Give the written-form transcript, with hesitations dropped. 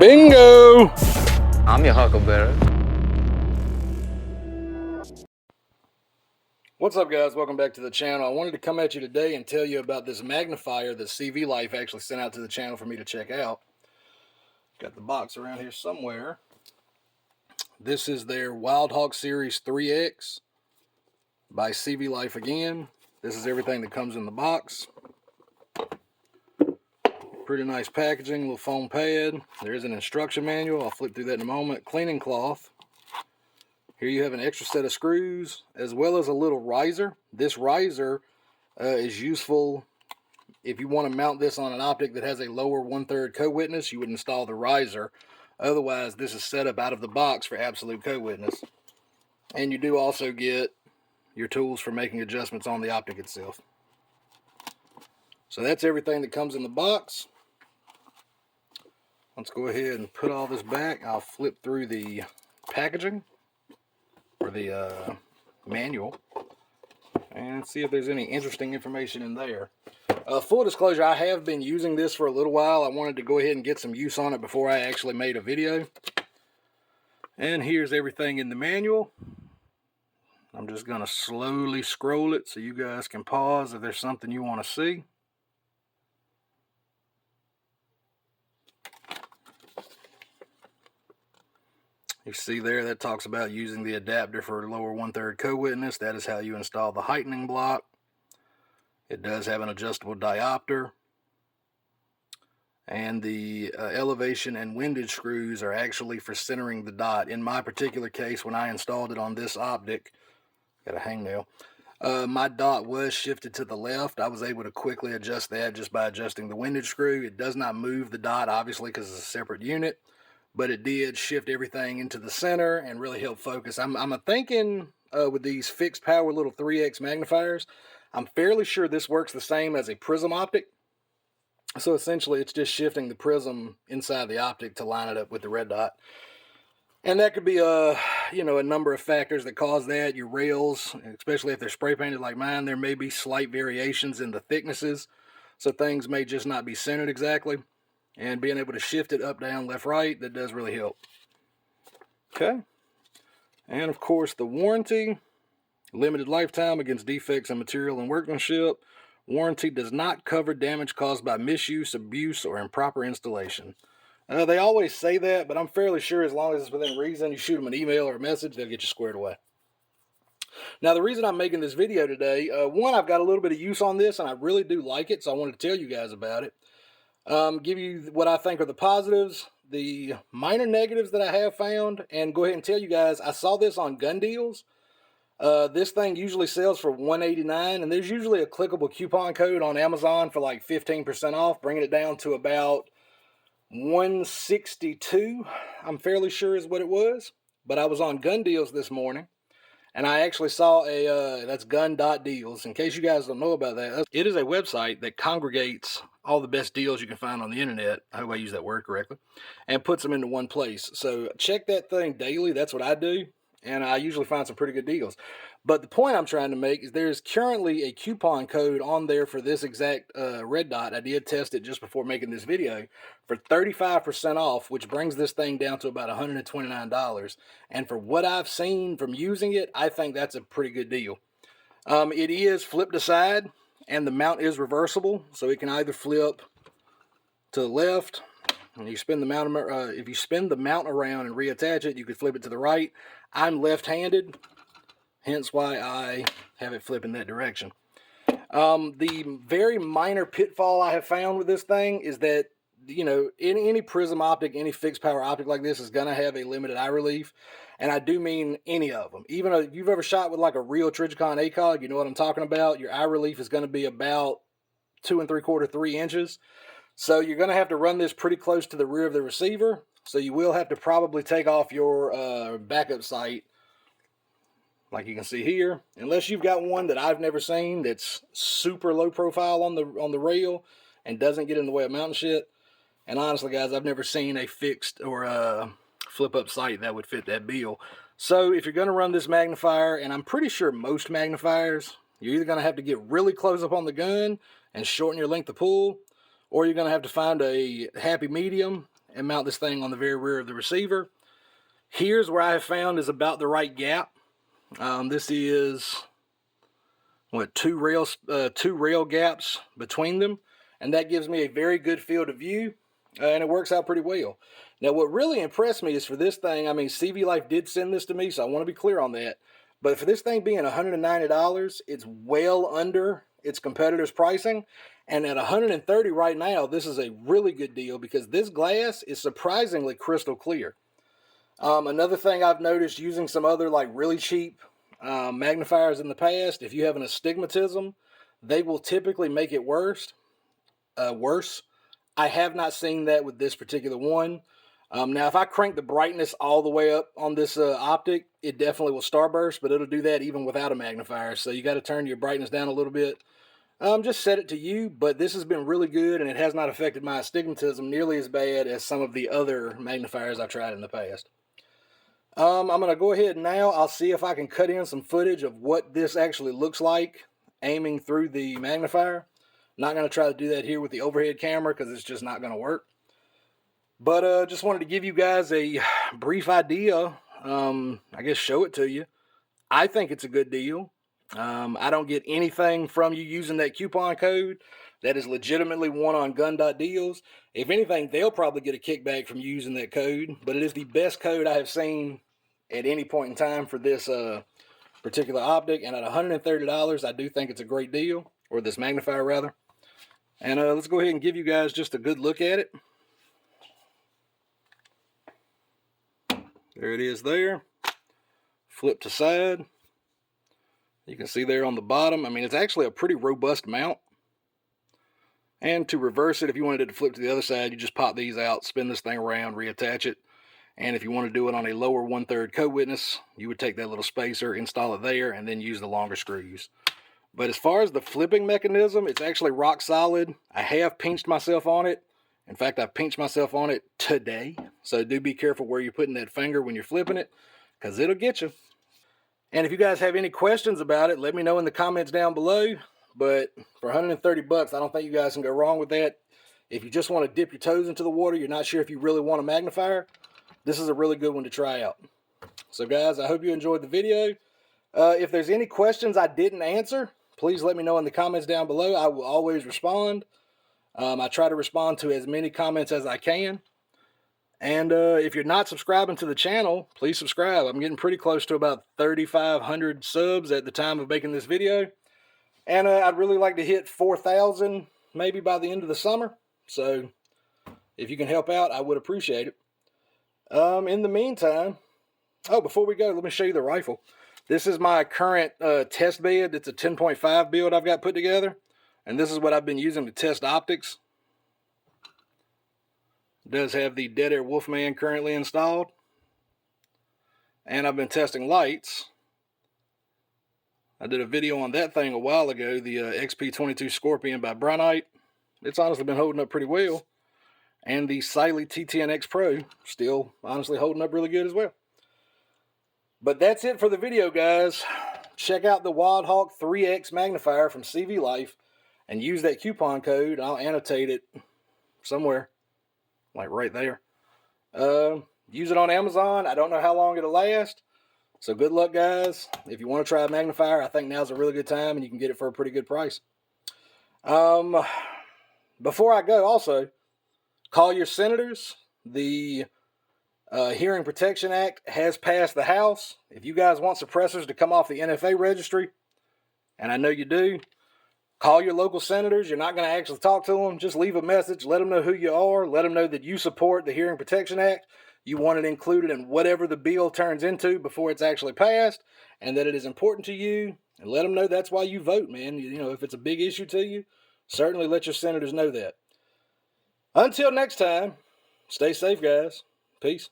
Bingo! I'm your huckleberry. What's up, guys? Welcome back to the channel. I wanted to come at you today and tell you about this magnifier that CVLIFE actually sent out to the channel for me to check out. Got the box around here somewhere. This is their Wildhawk Series 3X by CVLIFE again. This is everything that comes in the box. Pretty nice packaging, little foam pad. There is an instruction manual. I'll flip through that in a moment. Cleaning cloth. Here you have an extra set of screws, as well as a little riser. This riser is useful if you want to mount this on an optic that has a lower 1/3 co-witness. You would install the riser. Otherwise, this is set up out of the box for absolute co-witness. And you do also get your tools for making adjustments on the optic itself. So that's everything that comes in the box. Let's go ahead and put all this back. I'll flip through the packaging, or the manual, and see if there's any interesting information in there. Full disclosure, I have been using this for a little while. I wanted to go ahead and get some use on it before I actually made a video. And here's everything in the manual. I'm just going to slowly scroll it so you guys can pause if there's something you want to see. You see there, that talks about using the adapter for lower 1/3 co-witness. That is how you install the heightening block. It does have an adjustable diopter. And the elevation and windage screws are actually for centering the dot. In my particular case, when I installed it on this optic, got a hangnail, my dot was shifted to the left. I was able to quickly adjust that just by adjusting the windage screw. It does not move the dot, obviously, because it's a separate unit. But it did shift everything into the center and really help focus. I'm thinking with these fixed power little 3X magnifiers, I'm fairly sure this works the same as a prism optic. So essentially it's just shifting the prism inside the optic to line it up with the red dot. And that could be a number of factors that cause that. Your rails, especially if they're spray painted like mine, there may be slight variations in the thicknesses. So things may just not be centered exactly. And being able to shift it up, down, left, right, that does really help. Okay. And of course the warranty. Limited lifetime against defects in material and workmanship. Warranty does not cover damage caused by misuse, abuse, or improper installation. They always say that, but I'm fairly sure as long as it's within reason, you shoot them an email or a message, they'll get you squared away. Now, the reason I'm making this video today, one, I've got a little bit of use on this, and I really do like it, so I wanted to tell you guys about it. Give you what I think are the positives, the minor negatives that I have found, and go ahead and tell you guys, I saw this on gun deals. This thing usually sells for $189, and there's usually a clickable coupon code on Amazon for like 15% off, bringing it down to about $162, I'm fairly sure is what it was. But I was on gun deals this morning, and I actually saw that's gun.deals. In case you guys don't know about that, it is a website that congregates all the best deals you can find on the internet. I hope I use that word correctly. And puts them into one place. So check that thing daily. That's what I do. And I usually find some pretty good deals. But the point I'm trying to make is there's currently a coupon code on there for this exact red dot. I did test it just before making this video for 35% off, which brings this thing down to about $129. And for what I've seen from using it, I think that's a pretty good deal. It is flipped aside, and the mount is reversible, so it can either flip to the left, and you spin the mount. If you spin the mount around and reattach it, you could flip it to the right. I'm left-handed, hence why I have it flip in that direction. The very minor pitfall I have found with this thing is that, any prism optic, any fixed power optic like this is going to have a limited eye relief. And I do mean any of them. Even if you've ever shot with like a real Trijicon ACOG, you know what I'm talking about. Your eye relief is going to be about 2 3/4, 3 inches. So you're going to have to run this pretty close to the rear of the receiver. So you will have to probably take off your backup sight, like you can see here. Unless you've got one that I've never seen that's super low profile on the rail and doesn't get in the way of mounting shit. And honestly, guys, I've never seen a fixed or a flip-up sight that would fit that bill. So if you're going to run this magnifier, and I'm pretty sure most magnifiers, you're either going to have to get really close up on the gun and shorten your length of pull, or you're going to have to find a happy medium and mount this thing on the very rear of the receiver. Here's where I have found is about the right gap. This is what, two rail gaps between them, and that gives me a very good field of view, and it works out pretty well. Now, what really impressed me is for this thing, I mean, CVLIFE did send this to me, so I want to be clear on that. But for this thing being $190, it's well under its competitors' pricing. And at $130 right now, this is a really good deal because this glass is surprisingly crystal clear. Another thing I've noticed using some other like really cheap magnifiers in the past, if you have an astigmatism, they will typically make it worse. I have not seen that with this particular one. Now, if I crank the brightness all the way up on this optic, it definitely will starburst, but it'll do that even without a magnifier. So you got to turn your brightness down a little bit. Just set it to you, but this has been really good, and it has not affected my astigmatism nearly as bad as some of the other magnifiers I've tried in the past. I'm going to go ahead now. I'll see if I can cut in some footage of what this actually looks like aiming through the magnifier. I'm not going to try to do that here with the overhead camera because it's just not going to work. But just wanted to give you guys a brief idea, I guess show it to you. I think it's a good deal. I don't get anything from you using that coupon code. That is legitimately one on gun.deals. If anything, they'll probably get a kickback from you using that code, but it is the best code I have seen at any point in time for this particular optic, and at $130, I do think it's a great deal, or this magnifier rather. And let's go ahead and give you guys just a good look at it. There it is there. Flip to side. You can see there on the bottom, I mean, it's actually a pretty robust mount. And to reverse it, if you wanted it to flip to the other side, you just pop these out, spin this thing around, reattach it. And if you want to do it on a lower 1/3 co-witness, you would take that little spacer, install it there, and then use the longer screws. But as far as the flipping mechanism, it's actually rock solid. I have pinched myself on it. In fact, I pinched myself on it today. So do be careful where you're putting that finger when you're flipping it, because it'll get you. And if you guys have any questions about it, let me know in the comments down below. But for 130 bucks, I don't think you guys can go wrong with that. If you just want to dip your toes into the water, you're not sure if you really want a magnifier, this is a really good one to try out. So guys, I hope you enjoyed the video. If there's any questions I didn't answer, please let me know in the comments down below. I will always respond. I try to respond to as many comments as I can. And if you're not subscribing to the channel, please subscribe. I'm getting pretty close to about 3,500 subs at the time of making this video. And I'd really like to hit 4,000 maybe by the end of the summer. So if you can help out, I would appreciate it. In the meantime, before we go, let me show you the rifle. This is my current test bed. It's a 10.5 build I've got put together. And this is what I've been using to test optics. It does have the Dead Air Wolfman currently installed. And I've been testing lights. I did a video on that thing a while ago, the XP22 Scorpion by Brunite. It's honestly been holding up pretty well. And the Siley T10X Pro, still honestly holding up really good as well. But that's it for the video, guys. Check out the Wildhawk 3X magnifier from CVLIFE and use that coupon code. I'll annotate it somewhere, like right there. Use it on Amazon. I don't know how long it'll last. So good luck, guys. If you want to try a magnifier, I think now's a really good time, and you can get it for a pretty good price. Before I go, also, call your senators. The Hearing Protection Act has passed the House. If you guys want suppressors to come off the NFA registry, and I know you do, call your local senators. You're not going to actually talk to them. Just leave a message. Let them know who you are. Let them know that you support the Hearing Protection Act. You want it included in whatever the bill turns into before it's actually passed, and that it is important to you. And let them know that's why you vote, man. You know, if it's a big issue to you, certainly let your senators know that. Until next time, stay safe, guys. Peace.